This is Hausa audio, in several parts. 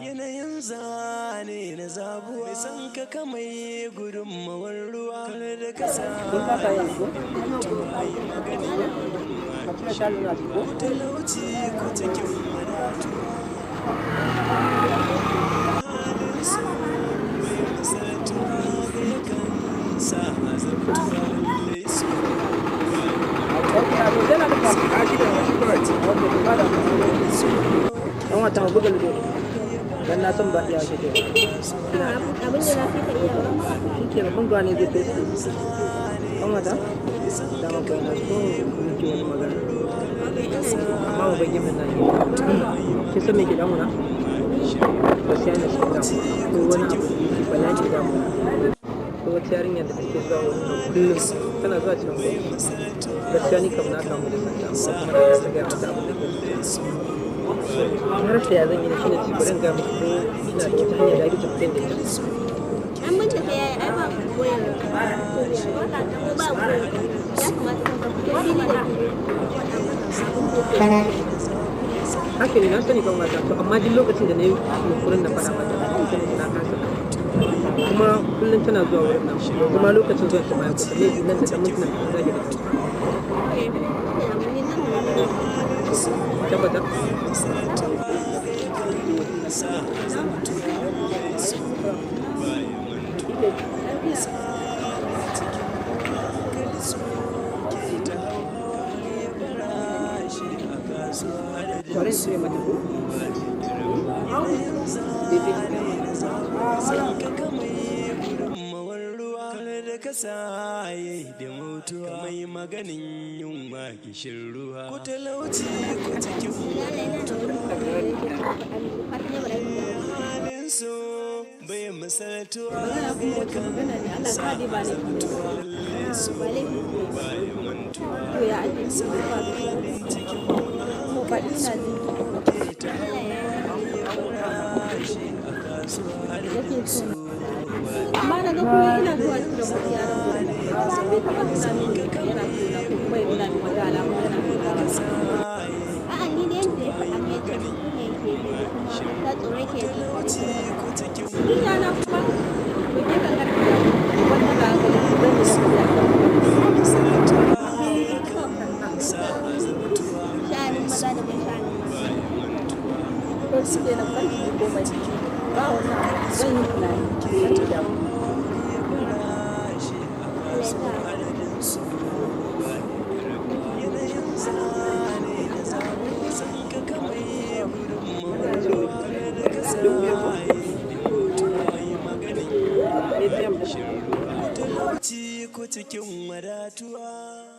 Yanayin zane na zabuwa san ka kamai gudunmawar ruwa kar da ka sa talauci ko cikin wadatu halin su bai misaltuwa ga yakan sa azabtuwa lallai su dan na san ba iya shi ke abin da na fi ka iya ba ke ba kun gane zai fesi an wata da ma kai na so muke wani magana amma ba bai gina nan ke san me ke damu na gaskiya na shi damu ko wani abu da ba ya ke damu ko wata yarinya da take zuwa wani kullum tana zuwa cikin gwamnati gaskiya ni kam na kamu da sanda amma kuma ta gaya mata abin da ke har sai ya zan yi da shi ne cikin ga muku ina da wata hanya da ake tafiya da ita an bincika ya yi aiba koyar ko ba koyar ya kamata ka fi da haka ne na sani kan mata to amma duk lokacin da na yi yunkurin na faɗa mata da ita ne na kasa kuma kullum tana zuwa wurin nan kuma lokacin zuwa ta ma ya kusa ne nan da mintuna da zaki da tabbata kasaye da mutuwa mai maganin yunwa kishin ruwa ko talauci ko cikin halin so bai misaltuwa ga yakan sa azabtuwa lalle so bai mantuwa cikin ke ta shi a kasuwa da su amma na ga kuma ina zuwa da mutum yaran gudu ba sai ka ba sa min ga yana kula ko kuma yana da wata alamu yana kula a'a ni ne yanda ya faɗa mai ta ne ke kuma ta tsore ke ji ina na kuma ko ke kan karfi wanda ga ga zan yi sha'anin maza da mai sha'anin mata ko su ke na farki ko mai ba wannan zan yi tunani da talauci ko cikin wadatuwa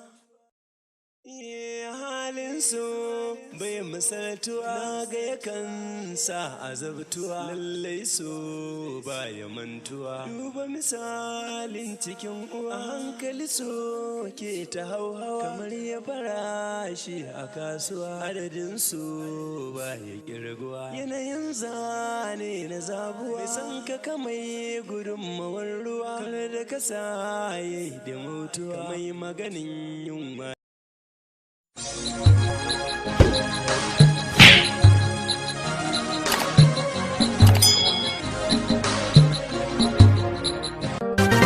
halin so bai misaltuwa ga yakan sa azabtuwa lallai so baya mantuwa duba misalin cikin uwa hankali so ke ta hauhawa kamar ya farashi a kasuwa adadin so baya kirguwa yanayin zane na zabuwa mai san ka kamai gudunmawar ruwa kar da ka sa da mutuwa mai maganin yunwa